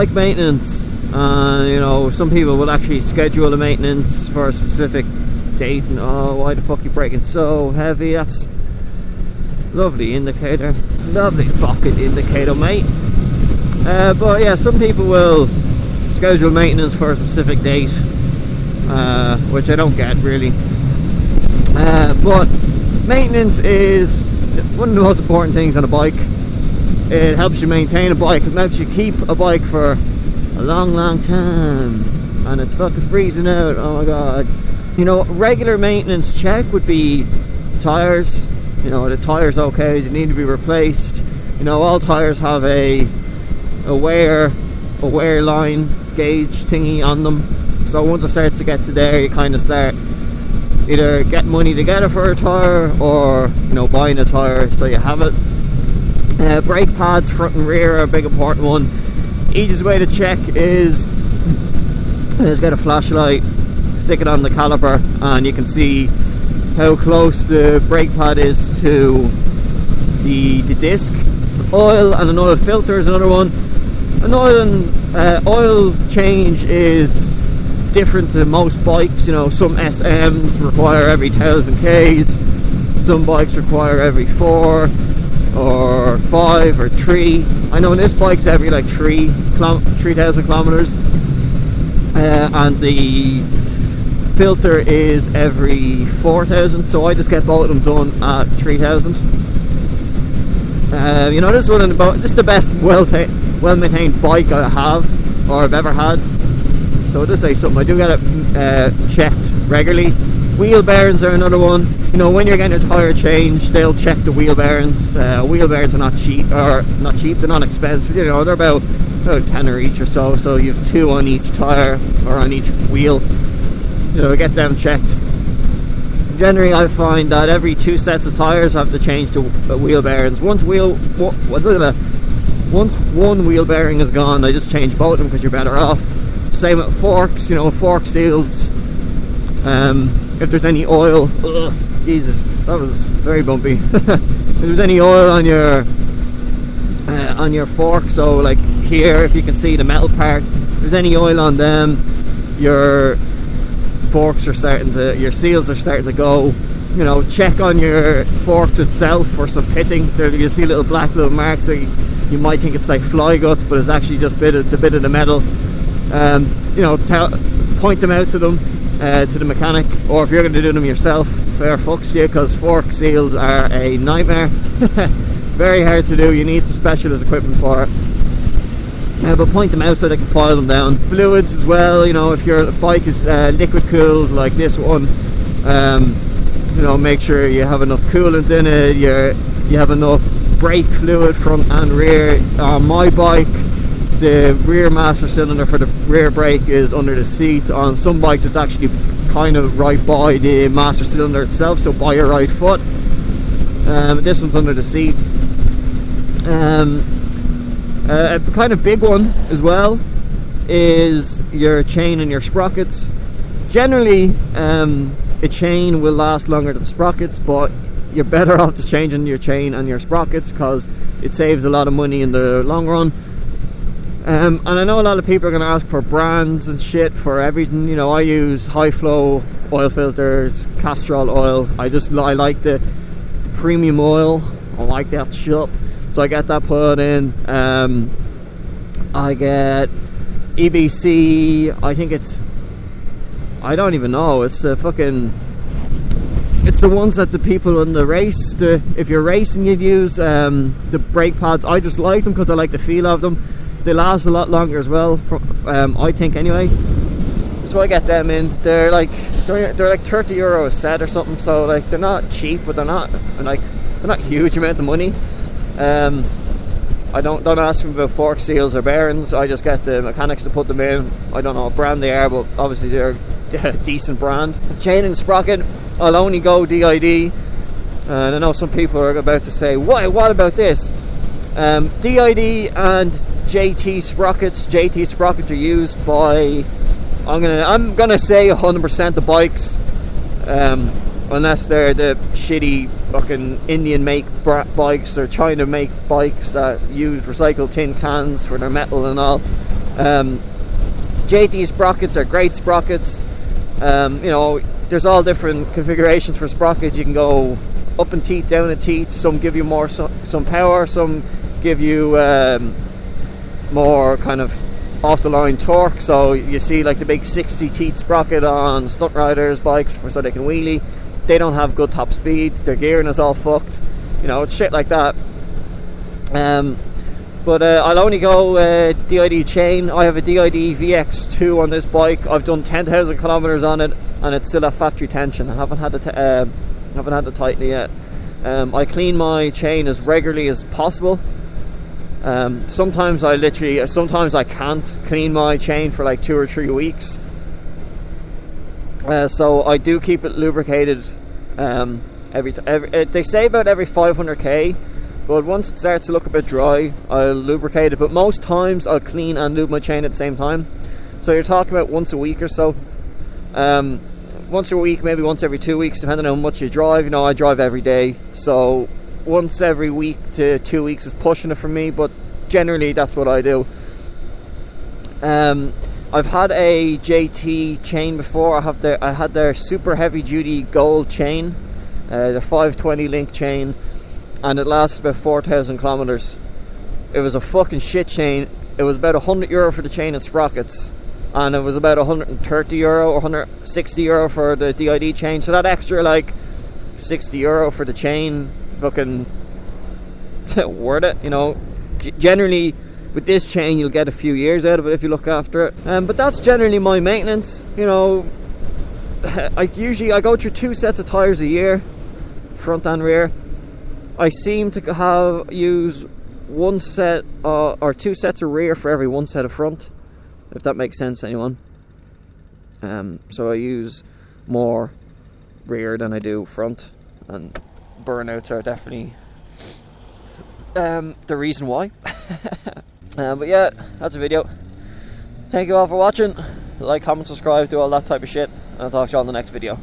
bike maintenance. You know, some people will actually schedule a maintenance for a specific date, and oh, why the fuck are you braking so heavy? That's lovely indicator, lovely fucking indicator, mate. But yeah, some people will schedule maintenance for a specific date, which I don't get really. But maintenance is one of the most important things on a bike. It helps you maintain a bike, it helps you keep a bike for a long time, and it's fucking freezing out, oh my god. You know, regular maintenance check would be tires. You know, the tires okay, they need to be replaced. You know, all tires have a wear line gauge thingy on them, so once it starts to get to there, you kind of start either getting money to get it for a tire, or, you know, buying a tire so you have it. Brake pads front and rear are a big important one. Easiest way to check is get a flashlight, stick it on the caliper, and you can see how close the brake pad is to the disc. Oil and an oil filter is another one. An oil change is different to most bikes. You know, some SMs require every 1000 Ks, some bikes require every 4 or 5 or 3. I know this bike's every like 3,000 kilometers, and the filter is every 4,000, so I just get both of them done at 3,000. You know, this is the best well-maintained bike I have, or I've ever had. So just say something, I do get it checked regularly. Wheel bearings are another one. You know, when you're getting a tyre change, they'll check the wheel bearings. Wheel bearings are not cheap, they're not expensive. You know, they're about tenner each or so. So you have 2 on each tyre or on each wheel. You know, get them checked. Generally, I find that every 2 sets of tyres I have to change to wheel bearings. Once one wheel bearing is gone, I just change both of them because you're better off. Same with forks. You know, fork seals. If there's any oil, Jesus, that was very bumpy. If there's any oil on your fork, so like here, if you can see the metal part, if there's any oil on them, your forks are your seals are starting to go. You know, check on your forks itself for some pitting. There you see little black marks, so you might think it's like fly guts, but it's actually just the bit of the metal. You know, point them out to them. To the mechanic, or if you're going to do them yourself, fair fucks to you, because fork seals are a nightmare. Very hard to do, you need some specialist equipment for it. But point them out so they can file them down. Fluids as well, you know, if your bike is liquid cooled like this one, you know, make sure you have enough coolant in it, you have enough brake fluid front and rear. On my bike, the rear master cylinder for the rear brake is under the seat. On some bikes it's actually kind of right by the master cylinder itself, so by your right foot. This one's under the seat. A kind of big one as well is your chain and your sprockets. Generally a chain will last longer than sprockets, but you're better off just changing your chain and your sprockets because it saves a lot of money in the long run. And I know a lot of people are going to ask for brands and shit for everything. You know, I use high flow oil filters, Castrol oil. I like the premium oil. I like that shit, so I get that put in. I get EBC. I think I don't even know. It's the ones that the people in the race. If you're racing, you'd use the brake pads. I just like them because I like the feel of them. They last a lot longer as well, I think anyway. So I get them in. They're like 30 euro a set or something. So like they're not cheap, but they're not huge amount of money. I don't ask them about fork seals or bearings. I just get the mechanics to put them in. I don't know what brand they are, but obviously they're a decent brand. Chain and sprocket, I'll only go DID. And I know some people are about to say, what about this? DID and JT sprockets. JT sprockets are used by, I'm gonna say 100% the bikes, unless they're the shitty fucking Indian make bikes or China make bikes that use recycled tin cans for their metal and all. JT sprockets are great sprockets. You know, there's all different configurations for sprockets. You can go up in teeth, down in teeth. Some give you more some power, some give you more kind of off the line torque. So you see like the big 60 teeth sprocket on stunt riders bikes so they can wheelie. They don't have good top speed, their gearing is all fucked, you know, it's shit like that. But I'll only go DID chain. I have a DID VX2 on this bike. I've done 10,000 kilometers on it, and it's still at factory tension. I haven't had to tighten it yet. I clean my chain as regularly as possible. Sometimes I can't clean my chain for like 2 or 3 weeks. So I do keep it lubricated. They say about every 500k. But once it starts to look a bit dry, I'll lubricate it. But most times I'll clean and lube my chain at the same time. So you're talking about once a week or so. Once a week, maybe once every 2 weeks, depending on how much you drive. You know, I drive every day, so once every week to 2 weeks is pushing it for me. But generally, that's what I do. I've had a JT chain before. I had their super heavy duty gold chain, the 520 link chain. And it lasts about 4,000 kilometers. It was a fucking shit chain. It was about €100 for the chain and sprockets, and it was about €130 or €160 for the DID chain. So that extra like €60 for the chain, fucking worth it. You know, generally with this chain you'll get a few years out of it if you look after it. But that's generally my maintenance. You know, I go through 2 sets of tires a year, front and rear. I seem to use 1 set or 2 sets of rear for every 1 set of front, if that makes sense to anyone. So I use more rear than I do front, and burnouts are definitely the reason why. But yeah, that's a video. Thank you all for watching. Like, comment, subscribe, do all that type of shit, and I'll talk to you on the next video.